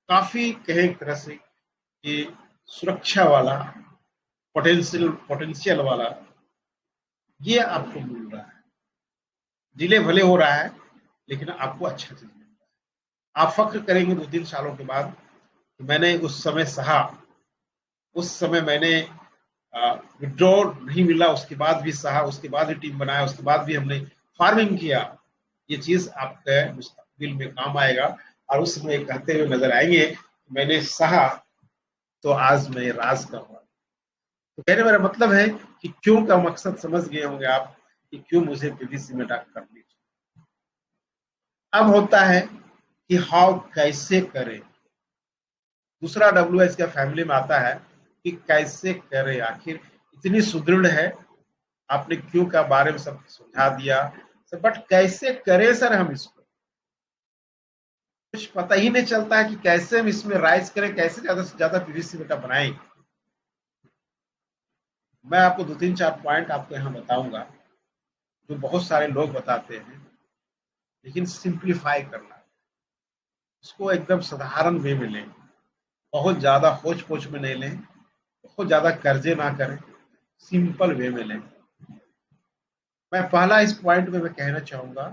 काफी कहे एक तरह से कि सुरक्षा वाला, पोटेंशियल वाला, ये आपको मिल रहा है। डिले भले हो रहा है, लेकिन आपको अच्छा चीज मिल रहा है। आप फख्र करेंगे 2-3 सालों के बाद कि मैंने उस समय सहा, उस समय मैंने विड्रॉ नहीं मिला, उसके बाद भी सहा, उसके बाद भी टीम बनाया, उसके बाद भी हमने फार्मिंग किया। ये चीज आपके मुस्तकबिल में काम आएगा और उस समय कहते हुए नजर आएंगे मैंने सहा तो आज मैं राज कर रहा हूं। तो कहने मेरा मतलब है कि क्यों का मकसद समझ गए होंगे आप कि क्यों मुझे पीवीसी मेटा करनी चाहिए। अब होता है कि हाउ, कैसे करें। दूसरा WS का फैमिली में आता है कि कैसे करें, आखिर इतनी सुदृढ़ है, आपने क्यों का बारे में सब समझा दिया सर, बट कैसे करें सर? हम इसको कुछ पता ही नहीं चलता है कि कैसे हम इसमें राइज करें, कैसे ज्यादा से ज्यादा पीवीसी मेटा बनाएंगे। मैं आपको 2-3-4 पॉइंट आपको यहाँ बताऊंगा जो बहुत सारे लोग बताते हैं, लेकिन सिंप्लीफाई करना, उसको एकदम साधारण वे में लें, बहुत ज्यादा होच पोच में नहीं लें, बहुत ज्यादा कर्जे ना करें, सिंपल वे में लें। मैं पहला इस पॉइंट में मैं कहना चाहूंगा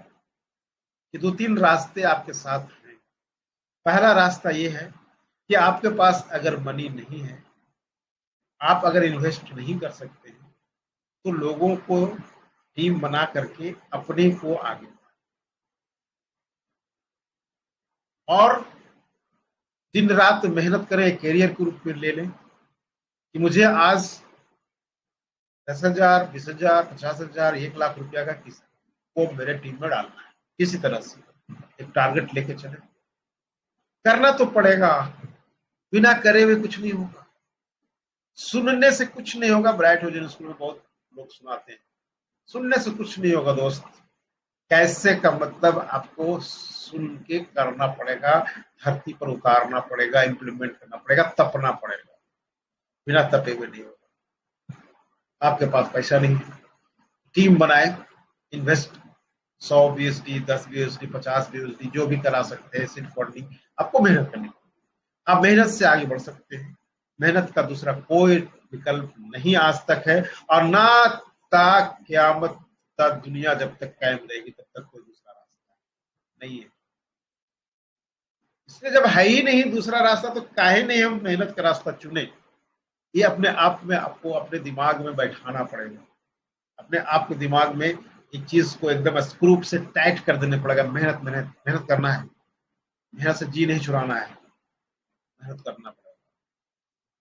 कि 2-3 रास्ते आपके साथ हैं। पहला रास्ता ये है कि आपके पास अगर मनी नहीं है, आप अगर इन्वेस्ट नहीं कर सकते हैं, तो लोगों को टीम बना करके अपने को आगे और दिन रात मेहनत करें, कैरियर के रूप में ले लें कि मुझे आज 10,000, 20,000, 50,000, 1 लाख रुपया का किसी को मेरे टीम में डालना है। किसी तरह से एक टारगेट लेके चले, करना तो पड़ेगा, बिना करे हुए कुछ नहीं होगा, सुनने से कुछ नहीं होगा। ब्राइट ओरिजिन स्कूल में बहुत लोग सुनाते हैं, सुनने से कुछ नहीं होगा दोस्त। कैसे का मतलब आपको सुन के करना पड़ेगा, धरती पर उतारना पड़ेगा, इंप्लीमेंट करना पड़ेगा, तपना पड़ेगा। बिना तपे हुए नहीं होगा। आपके पास पैसा नहीं, टीम बनाए, इन्वेस्ट 100 BSD, 10 BSD, 50 BSD, जो भी करा सकते हैं, सीड फंडिंग। आपको मेहनत करनी, आप मेहनत से आगे बढ़ सकते हैं। मेहनत का दूसरा कोई विकल्प नहीं आज तक है, और ना ता क़यामत तक, दुनिया जब तक कायम रहेगी तब तक कोई दूसरा रास्ता नहीं है। इसलिए जब है ही नहीं दूसरा रास्ता, तो काहे नहीं हम मेहनत का रास्ता चुने। ये अपने आप में आपको अपने दिमाग में बैठाना पड़ेगा, अपने आप के दिमाग में एक चीज को एकदम स्क्रू से टाइट कर देने पड़ेगा। मेहनत मेहनत मेहनत करना है, मेहनत से जी नहीं चुराना है, मेहनत करना पड़ेगा।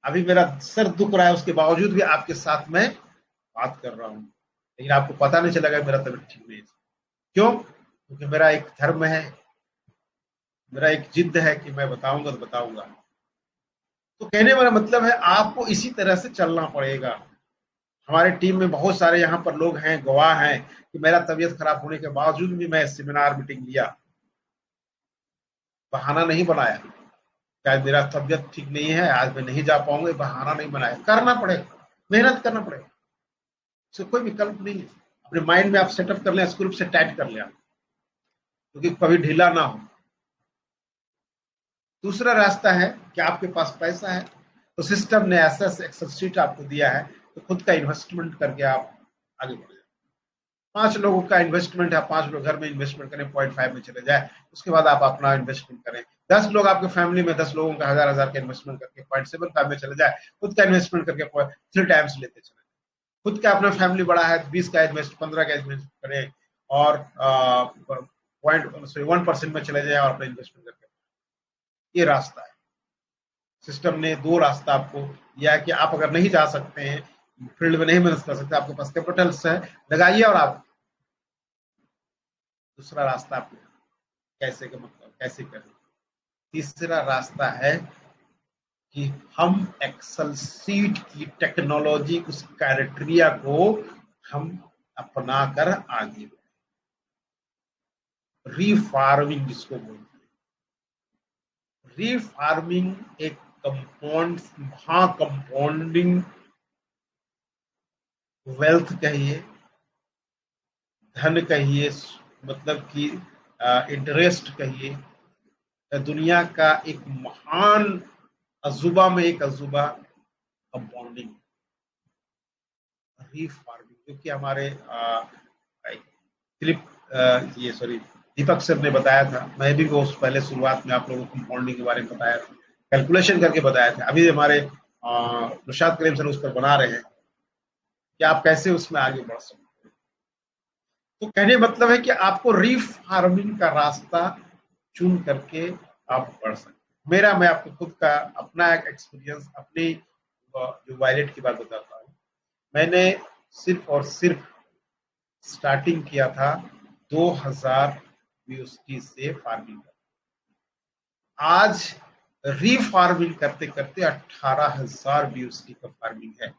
अभी मेरा सर दुख रहा है, उसके बावजूद भी आपके साथ में बात कर रहा हूँ, लेकिन आपको पता नहीं चलेगा मेरा तबीयत ठीक नहीं है। क्यों? क्योंकि मेरा एक धर्म है, मेरा एक जिद है कि मैं बताऊंगा तो बताऊंगा। तो कहने वाला मतलब है आपको इसी तरह से चलना पड़ेगा। हमारे टीम में बहुत सारे यहाँ पर लोग हैं, गवाह हैं कि मेरा तबीयत खराब होने के बावजूद भी मैं सेमिनार मीटिंग लिया, बहाना नहीं बनाया। शायद मेरा तबीयत ठीक नहीं है, आज मैं नहीं जा पाऊंगा, बहाना नहीं बनाया। करना पड़ेगा, मेहनत करना पड़ेगा, इससे कोई विकल्प नहीं है। अपने माइंड में आप सेटअप कर लें, स्क्रू से टाइट कर लें, क्योंकि कभी ढीला ना हो। दूसरा रास्ता है कि आपके पास पैसा है, तो सिस्टम ने ऐसा एक्सेल शीट आपको दिया है, तो खुद का इन्वेस्टमेंट करके आप आगे बढ़ जाए। 5 लोगों का इन्वेस्टमेंट है, 5 लोग घर में इन्वेस्टमेंट करें, 0.5 में चले जाए, उसके बाद आप अपना इन्वेस्टमेंट करें। 10 लोग आपके फैमिली में 10 लोगों का 1000 का इन्वेस्टमेंट करके 0.75 में चले जाए, खुद का इन्वेस्टमेंट करके 3 टाइम्स लेते चले। खुद का अपना फैमिली बड़ा है, 20 का इन्वेस्ट, 15 का इन्वेस्ट करें और 1% में चले जाए और अपना इन्वेस्टमेंट करके। ये रास्ता है। सिस्टम ने 2 रास्ता आपको दिया कि आप अगर नहीं जा सकते हैं, फील्ड में नहीं मेहनत कर सकते, आपके पास कैपिटल्स है, लगाइए और आप दूसरा रास्ता आपको कैसे का मतलब कैसे करें। तीसरा रास्ता है कि हम एक्सेल सीट की टेक्नोलॉजी, उस क्राइटेरिया को हम अपना कर आगे बढ़े। रीफार्मिंग जिसको बोलते हैं, रीफार्मिंग एक कंपाउंड, कंपाउंडिंग वेल्थ कहिए, धन कहिए, मतलब कि इंटरेस्ट कहिए, दुनिया का एक महान अजूबा में एक अजूबा कंपाउंडिंग, रीफार्मिंग, क्योंकि हमारे दीपक सर ने बताया था, मैं भी वो पहले शुरुआत में आप लोगों को कंपाउंडिंग के बारे में बताया था, कैलकुलेशन करके बताया था। अभी हमारे रुशाद करीम सर उस पर बना रहे हैं कि आप कैसे उसमें आगे बढ़ सकते हैं। तो कहने मतलब है कि आपको रीफार्मिंग का रास्ता चुन करके आप बढ़ सकते हैं। मैं आपको खुद का अपना एक एक्सपीरियंस, अपनी जो वायलेट की बात बताता हूँ। मैंने सिर्फ और सिर्फ स्टार्टिंग किया था 2000 BUSD से फार्मिंग का। आज रीफार्मिंग करते करते 18,000 BUSD का फार्मिंग है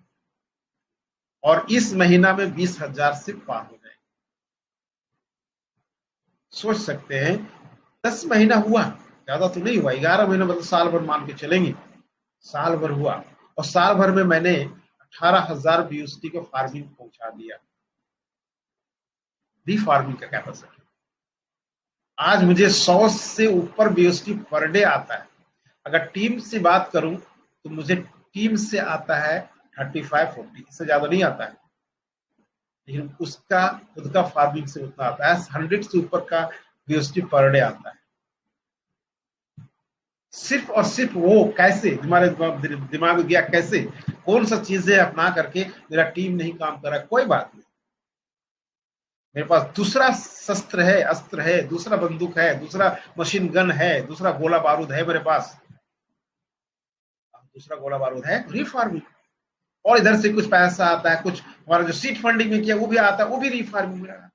और इस महीना में 20,000 से पार हो जाएंगे। सोच सकते हैं 10 महीना हुआ, ज्यादा तो नहीं हुआ, 11 महीना मतलब साल भर मान के चलेंगे, साल भर हुआ और साल भर में मैंने 18,000 BUSD को फार्मिंग पहुंचा दिया। रीफार्मिंग का कैपेसिटी आज मुझे 100 से ऊपर BUSD पर डे आता है। अगर टीम से बात करूं तो मुझे टीम से आता है 35-40, इससे ज्यादा नहीं आता है, लेकिन उसका खुद का फार्मिंग से उतना आता है, 100 से ऊपर का BUSD पर डे आता है। सिर्फ और सिर्फ वो कैसे हमारे दिमाग में गया, कैसे कौन सा चीजें अपना करके मेरा टीम नहीं काम कर रहा, कोई बात नहीं, मेरे पास दूसरा शस्त्र है, अस्त्र है, दूसरा बंदूक है, दूसरा मशीन गन है, दूसरा गोला बारूद है मेरे पास, दूसरा गोला बारूद है, रीफार्मिंग। और इधर से कुछ पैसा आता है, कुछ हमारा जो सीड फंडिंग में किया वो भी आता है, वो भी रीफार्मिंग में आता है।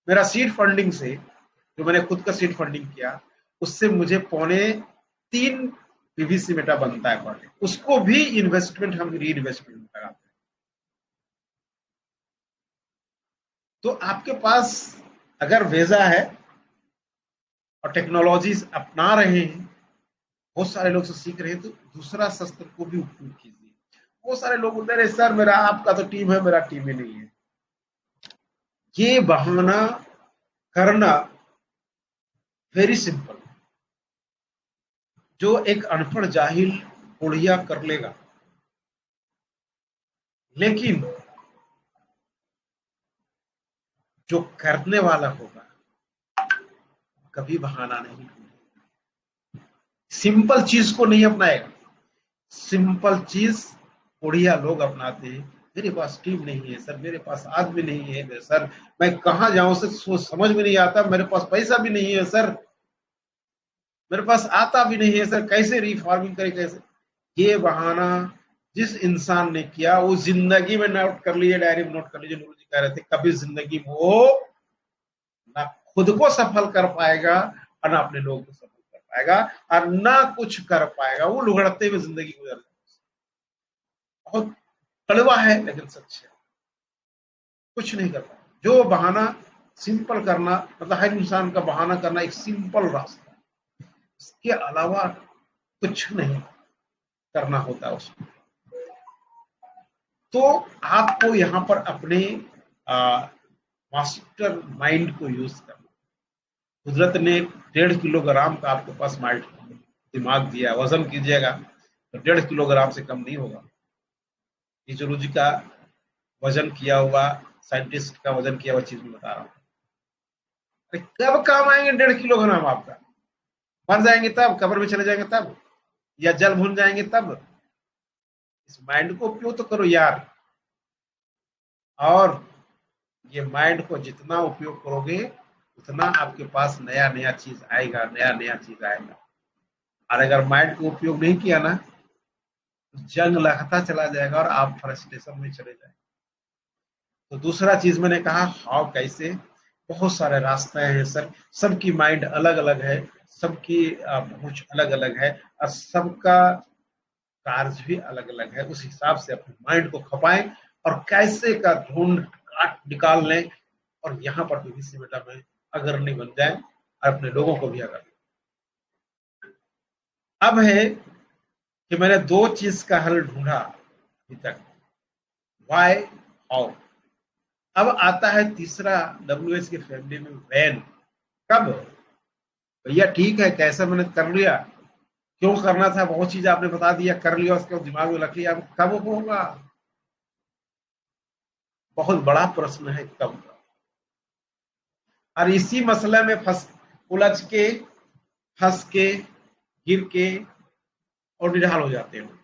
मेरा सीड फंडिंग से, जो मैंने खुद का सीड फंडिंग किया, उससे मुझे 3.25 PVC मेटा बनता है पर डे, उसको भी इन्वेस्टमेंट हम री इन्वेस्टमेंट में लगाते हैं। तो आपके पास अगर वेजा है और टेक्नोलॉजीज अपना रहे हैं, बहुत सारे लोग से सीख रहे हैं, तो दूसरा शस्त्र को भी उपयोग कीजिए। बहुत सारे लोग बोलते हैं सर मेरा आपका तो टीम है, मेरा टीम ही नहीं है। ये बहाना करना वेरी सिंपल, जो एक अनपढ़ जाहिल बुढ़िया कर लेगा, लेकिन जो करने वाला होगा कभी बहाना नहीं, सिंपल चीज को नहीं अपनाएगा। सिंपल चीज बुढ़िया लोग अपनाते हैं, मेरे पास टीम नहीं है सर, मेरे पास आदमी नहीं है सर, मैं कहाँ जाऊं सर, सोच समझ में नहीं आता, मेरे पास पैसा भी नहीं है सर, मेरे पास आता भी नहीं है सर, कैसे रीफार्मिंग करे, कैसे। ये बहाना जिस इंसान ने किया वो जिंदगी में नोट कर लीजिए, डायरी में नोट कर लीजिए, नूर जी कह रहे थे कभी जिंदगी में वो ना खुद को सफल कर पाएगा और ना अपने लोगों को सफल कर पाएगा और ना कुछ कर पाएगा, वो लुगड़ते हुए जिंदगी गुजर। बहुत कड़वा है लेकिन सच है, कुछ नहीं कर पाएगा। जो बहाना सिंपल करना, मतलब हर इंसान का बहाना करना एक सिंपल रास्ता, इसके अलावा कुछ नहीं करना होता उसको। तो आपको यहाँ पर अपने मास्टर माइंड को यूज करना। कुदरत ने 1.5 किलोग्राम का आपके पास माइंड दिमाग दिया, वजन कीजिएगा तो 1.5 किलोग्राम से कम नहीं होगा। फिजियोलॉजी का वजन किया हुआ, साइंटिस्ट का वजन किया हुआ चीज में बता रहा हूँ। अरे कब काम आएंगे 1.5 किलोग्राम आपका? मर जाएंगे तब, कब्र में चले जाएंगे तब, या जल भून जाएंगे तब। इस माइंड को उपयोग तो करो यार। और ये माइंड को जितना उपयोग करोगे उतना आपके पास नया नया चीज आएगा, नया नया चीज आएगा। और अगर माइंड को उपयोग नहीं किया ना, तो जंग लगता चला जाएगा और आप फ्रस्ट्रेशन में चले जाएंगे। तो दूसरा चीज मैंने कहा हाउ, कैसे। बहुत सारे रास्ते हैं सर, सबकी माइंड अलग अलग है, सबकी पहुंच अलग अलग है, और सबका कार्य भी अलग अलग है। उस हिसाब से अपने माइंड को खपाएं और कैसे का ढूंढ काट निकाल लें, और यहाँ पर पीवीसी बेटा में अग्रणी बन जाए और अपने लोगों को भी अग्रणी। अब है कि मैंने 2 चीज का हल ढूंढा अभी तक, वाई, हाउ। अब आता है तीसरा WH की फैमिली में, व्हेन, कब। भैया ठीक है, कैसे मैंने कर लिया, क्यों करना था, बहुत चीज आपने बता दिया, कर लिया, उसके दिमाग में रख लिया, अब कब होगा। बहुत बड़ा प्रश्न है कब का। और इसी मसले में उलझ के, फंस के, गिर के और निढाल हो जाते हैं।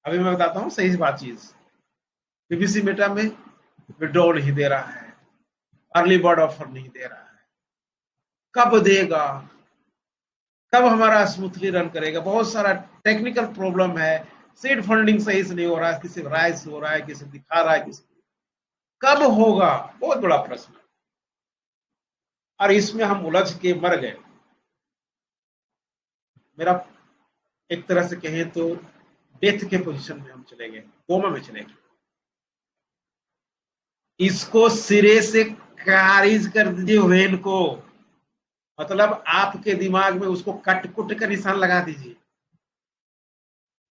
अभी मैं बताता हूँ सही बात चीज। पीवीसी मेटा में विड्रॉल नहीं दे रहा है, अर्ली बर्ड ऑफर नहीं दे रहा है, कब देगा, कब हमारा स्मूथली रन करेगा। बहुत सारा टेक्निकल प्रॉब्लम है, सीड फंडिंग सही से नहीं हो रहा है, किसी राइज हो रहा है, किसी दिखा रहा है, किसी कब होगा, बहुत बड़ा प्रश्न है। और इसमें हम उलझ के मर गए। मेरा एक तरह से कहें तो डेथ के पोजीशन में हम चले गए, कोमा में चले गए। इसको सिरे से खारिज कर दीजिए वेन को, मतलब आपके दिमाग में उसको कट कुट का निशान लगा दीजिए।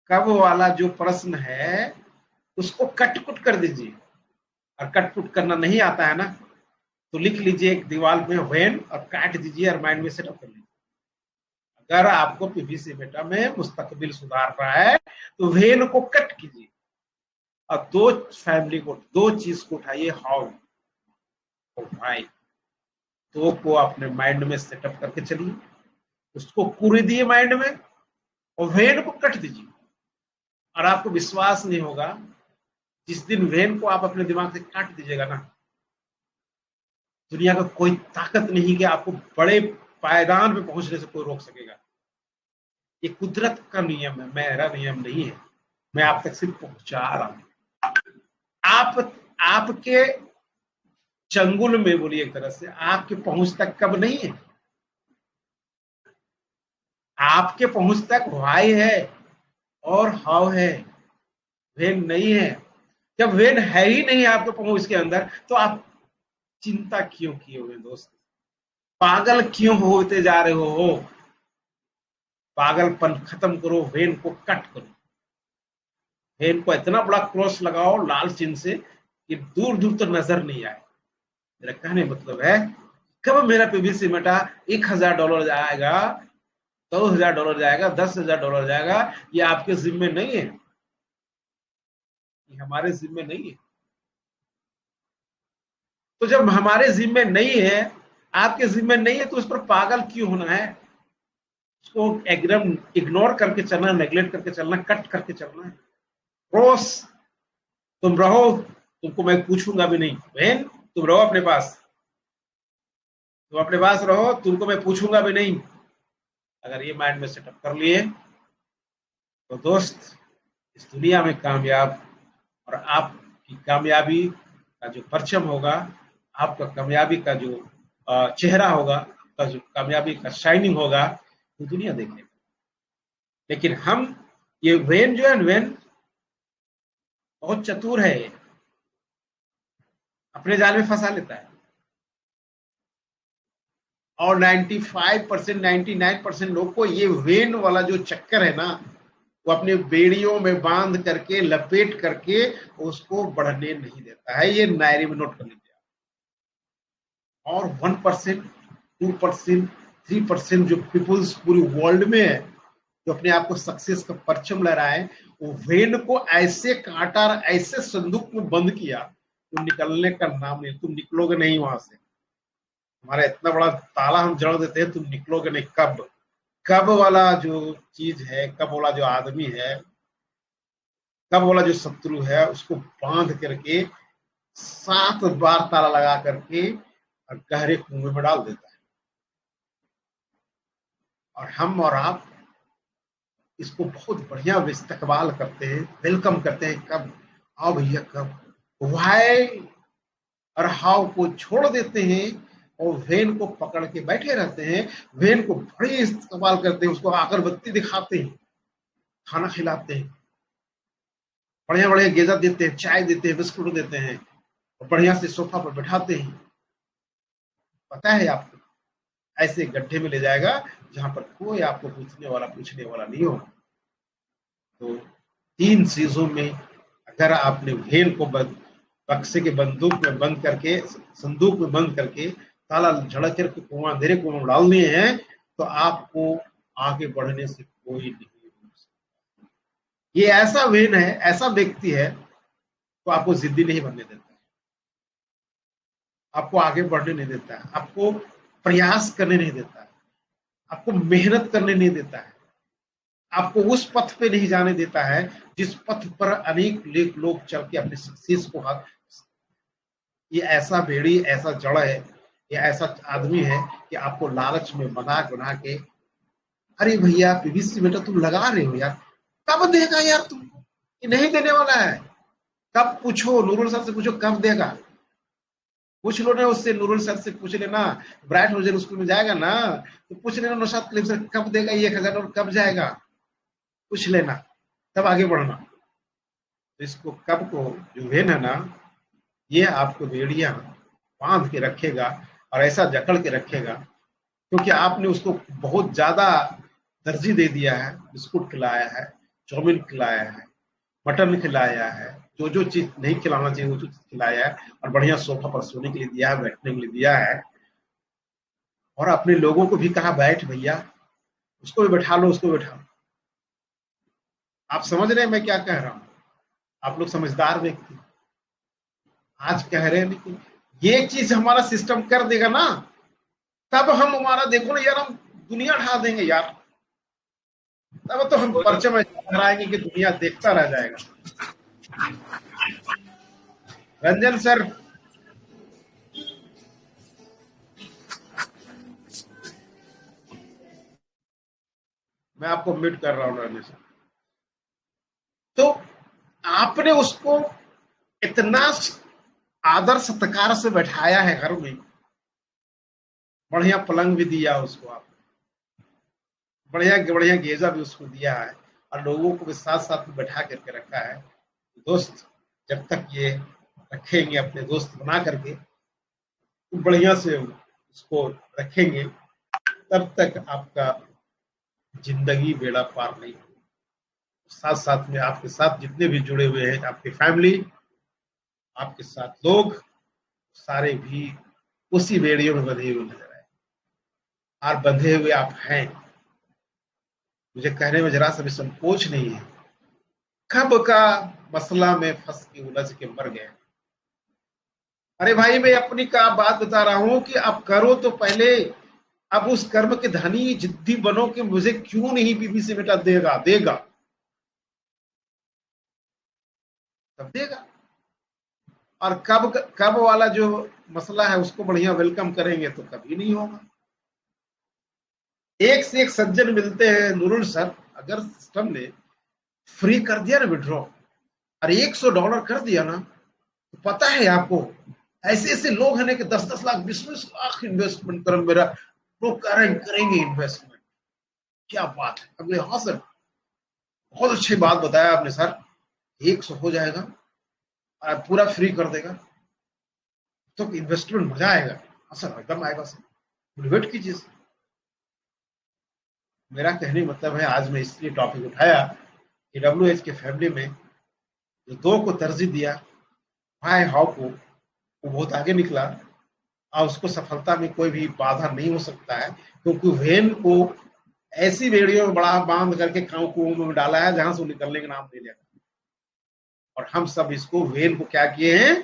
कब वाला जो प्रश्न है उसको कट कुट कर दीजिए। और कट कुट करना नहीं आता है ना, तो लिख लीजिए एक दीवार में व्हेन और काट दीजिए और माइंड में सेटअप कर लीजिए। अगर आपको पीवीसी बेटा में मुस्तकबिल सुधार रहा है तो व्हेन को कट कीजिए और 2 फैमिली को, 2 चीज को उठाइए, हाउ और व्हाई। 2 को अपने माइंड में सेटअप करके चलिए, उसको कुरी दिए माइंड में और व्हेन को कट दीजिए। और आपको विश्वास नहीं होगा, जिस दिन व्हेन को आप अपने दिमाग से काट दीजिएगा ना, दुनिया का कोई ताकत नहीं कि आपको बड़े पायदान पे पहुंचने से कोई रोक सकेगा। ये कुदरत का नियम है, मेरा नियम नहीं है। मैं आप तक सिर्फ पहुंचा रहा हूं। आपके चंगुल में, बोलिए एक तरह से, आपके पहुंच तक कब नहीं है, आपके पहुंच तक व्हाई है और हाउ है, वेन नहीं है। जब वेन है ही नहीं आपके पहुंच के अंदर, तो आप चिंता क्यों किए हुए दोस्त, पागल क्यों होते जा रहे हो। पागलपन खत्म करो, वेन को कट करो, वेन को इतना बड़ा क्रॉस लगाओ लाल चिन्ह से कि दूर दूर तक नजर नहीं आए। मेरा कहने मतलब है, कब मेरा पीवीसी मेटा $1000 जाएगा, $2000 जाएगा, $10,000 जाएगा, ये आपके जिम्मे नहीं है, ये हमारे जिम्मे नहीं है। तो जब हमारे जिम्मे नहीं है, आपके जिम्मे नहीं है, तो उस पर पागल क्यों होना है, उसको एकदम इग्नोर करके चलना, नेग्लेक्ट करके चलना, कट करके चलना है। रोज तुम रहो, तुमको मैं पूछूंगा भी नहीं, बहन तुम रहो अपने पास, तुम अपने पास रहो, तुमको मैं पूछूंगा भी नहीं। अगर ये माइंड में सेटअप कर लिए तो दोस्त, इस दुनिया में कामयाब, और आपकी कामयाबी का जो परचम होगा, आपका कामयाबी का जो चेहरा होगा, आपका जो कामयाबी का शाइनिंग होगा, वो दुनिया देखेगी। लेकिन हम, ये वेन जो है, वेन बहुत चतुर है, अपने जाल में फंसा लेता है। और 95%, 99% लोग को ये वेन वाला जो चक्कर है ना, वो अपने बेड़ियों में बांध करके, लपेट करके उसको बढ़ने नहीं देता है। ये नायरी में नोट कर लीजिए। और 1%, 2%, 3% जो पीपुल्स पूरी वर्ल्ड में है, जो अपने आप को सक्सेस का परचम लहराए, वो वेन को ऐसे काटा और ऐसे संदूक में बंद किया, तो निकलने का नाम नहीं, तुम निकलोगे नहीं वहां से। हमारा इतना बड़ा ताला हम जड़ देते हैं, तुम निकलोगे नहीं। कब कब वाला जो चीज है, कब वाला जो आदमी है, कब वाला जो शत्रु है, उसको बांध करके 7 बार ताला लगा करके और गहरे कुएं में डाल देता है। और हम और आप इसको बहुत बढ़िया इस्तकबाल करते हैं, वेलकम करते हैं। कब, आओ भैया, कब, वाई और हाउ को छोड़ देते हैं और वेन को पकड़ के बैठे रहते हैं। वेन को बड़ी इस्तकबाल करते हैं, उसको अगरबत्ती दिखाते हैं, खाना खिलाते हैं, बढ़िया बढ़िया गेजा देते हैं, चाय देते हैं, बिस्कुट देते हैं और बढ़िया से सोफा पर बैठाते हैं। पता है आपको, ऐसे गड्ढे में ले जाएगा जहां पर कोई आपको पूछने वाला नहीं हो। तो 3 चीजों में अगर आपने वेन को बक्से के बंदूक में बंद करके, संदूक में बंद करके, ताला झड़क करके कुआं, अंधेरे कुआं में डाल दिए हैं, तो आपको आगे बढ़ने से कोई नहीं रोक सकता। ये ऐसा वेन है, ऐसा व्यक्ति है, तो आपको जिद्दी नहीं बनने देता है, आपको आगे बढ़ने नहीं देता है, आपको प्रयास करने नहीं देता है, आपको मेहनत करने नहीं देता है, आपको उस पथ पे नहीं जाने देता है जिस पथ पर अनेक लोग चल के अपने सक्सेस को हाथ। ये ऐसा भेड़ी, ऐसा जड़ है, ये ऐसा आदमी है कि आपको लालच में बना बना के, अरे भैया पीवीसी बेटा तुम लगा रहे हो यार, कब देगा यार तुमको, ये नहीं देने वाला है। कब पूछो, नूरुल सर से पूछो कब देगा। पूछ लो ना उससे, नूरुल सर से पूछ लेना, ब्राइट रोजर स्कूल में जाएगा ना, तो पूछ लेना नौशाद कलीम सर कब देगा ये 1000 कब जाएगा, पूछ लेना, तब आगे बढ़ना। तो इसको कब को जो वेन है ना, ये आपको भेड़िया बांध के रखेगा और ऐसा जकड़ के रखेगा, क्योंकि आपने उसको बहुत ज्यादा तरजीह दे दिया है। बिस्कुट खिलाया है, चाउमीन खिलाया है, मटन खिलाया है, जो जो चीज नहीं खिलाना चाहिए वो चीज खिलाया है, और बढ़िया सोफा पर सोने के लिए दिया है, बैठने के लिए दिया है। और अपने लोगों को भी कहा बैठ भैया, उसको भी बैठा लो, उसको बैठा लो। आप समझ रहे हैं मैं क्या कह रहा हूं? आप लोग समझदार व्यक्ति आज कह रहे हैं, लेकिन ये चीज हमारा सिस्टम कर देगा ना, तब हम, हमारा देखो ना यार, हम दुनिया ढा देंगे यार। तब तो हम परचम लहराएंगे कि दुनिया देखता रह जाएगा। रंजन सर, मैं आपको म्यूट कर रहा हूँ रंजन सर। तो आपने उसको इतना आदर सत्कार से बैठाया है घर में, बढ़िया पलंग भी दिया उसको, आप बढ़िया बढ़िया गेजा भी उसको दिया है, और लोगों को भी साथ साथ में बैठा करके रखा है। दोस्त जब तक ये रखेंगे, अपने दोस्त बना करके तो बढ़िया से उसको रखेंगे, तब तक आपका जिंदगी बेड़ा पार नहीं होगा। साथ साथ में आपके साथ जितने भी जुड़े हुए हैं, आपकी फैमिली, आपके साथ लोग, सारे भी उसी बेड़ियों में बंधे हुए नजर आए, और बंधे हुए आप हैं। मुझे कहने में जरा सा भी संकोच नहीं है, कब का मसला में फंस के उलझ के मर गए। अरे भाई, मैं अपनी का बात बता रहा हूं कि अब करो तो पहले, अब उस कर्म के धनी जिद्दी बनो कि मुझे क्यों नहीं बीबी से बेटा देगा, देगा तब देगा। और कब वाला जो मसला है उसको बढ़िया वेलकम करेंगे तो कभी नहीं होगा। एक से एक सज्जन मिलते हैं नूरुल सर, अगर सिस्टम ने फ्री कर दिया ना विड्रॉ, और $100 कर दिया ना, तो पता है आपको, ऐसे ऐसे लोग हैं कि 10-10 लाख 20-20 लाख इन्वेस्टमेंट कर मेरा, लोग करेंगे इन्वेस्टमेंट। क्या बात है। अगले, हाँ सर, बहुत अच्छी बात बताया आपने सर, 100 हो जाएगा और पूरा फ्री कर देगा तो इन्वेस्टमेंट मजा आएगा। हाँ सर, एकदम आएगा सर, मोटिवेट कीजिए। मेरा कहने मतलब है, आज मैं इसलिए टॉपिक उठाया कि WH के फैमिली में जो 2 को तरजीह दिया, हाई हाउ को, वो बहुत आगे निकला, और उसको सफलता में कोई भी बाधा नहीं हो सकता है, क्योंकि वेन को ऐसी बेड़ियों में बड़ा बांध करके कुओं में डाला है जहां से निकलने का नाम नहीं लिया। और हम सब इसको वेन को क्या किए हैं,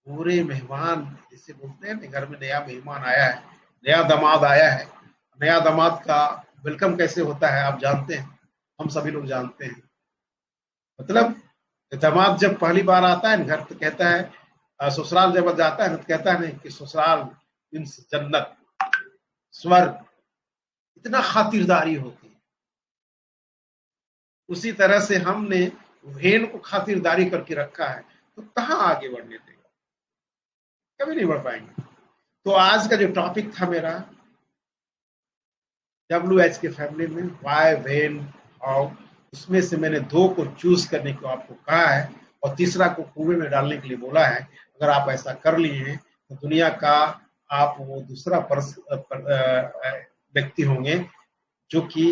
पूरे मेहमान जिसे बोलते हैं, घर में नया मेहमान आया है, नया दामाद आया है, नया दामाद का वेलकम कैसे होता है आप जानते हैं, हम सभी लोग जानते हैं। मतलब दामाद जब पहली बार आता है घर तो कहता है, ससुराल जब जाता है तो कहता है नहीं कि ससुराल मीन्स जन्नत, स्वर्ग, इतना खातिरदारी होती है। उसी तरह से हमने वेन को खातिरदारी करके रखा है, तो कहाँ आगे बढ़ने देगा, कभी नहीं बढ़ पाएंगे। तो आज का जो टॉपिक था मेरा WH के फैमिली में वाई, वेन, हाउ, उसमें से मैंने 2 को चूज करने को आपको कहा है और तीसरा को कुएं में डालने के लिए बोला है। अगर आप ऐसा कर लिए हैं तो दुनिया का आप वो दूसरा व्यक्ति होंगे जो कि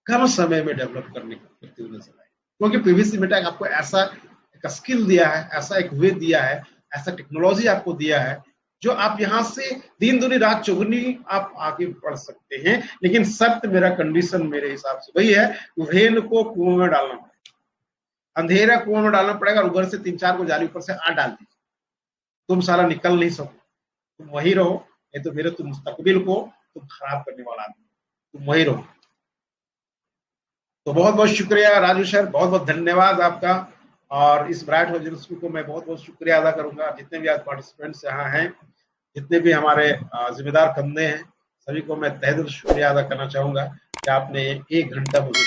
कम समय में डेवलप करने करते हुए नजर आए, क्योंकि पीवीसी मेटा आपको ऐसा एक स्किल दिया है, ऐसा एक वे दिया है, ऐसा टेक्नोलॉजी आपको दिया है जो आप यहाँ से दिन दुनी रात चौगुनी आप आगे बढ़ सकते हैं। लेकिन शर्त, मेरा कंडीशन मेरे हिसाब से वही है, वेन को कुएं में डालना पड़ेगा, अंधेरा कुएं में डालना पड़ेगा और ऊपर से 3-4 को जाली ऊपर से डाल दीजिए। तुम सारा निकल नहीं सको, तुम वही रहो, नहीं तो मेरे तुम मुस्तकबिल को तुम खराब करने वाला आदमी, तुम वही रहो। तो बहुत बहुत शुक्रिया राजू सर, बहुत बहुत धन्यवाद आपका। और इस ब्राइट होजन को मैं बहुत बहुत शुक्रिया अदा करूंगा, जितने भी आज पार्टिसिपेंट्स यहाँ हैं, जितने भी हमारे जिम्मेदार कंधे हैं, सभी को मैं तहे दिल शुक्रिया अदा करना चाहूंगा कि आपने 1 घंटा मुझे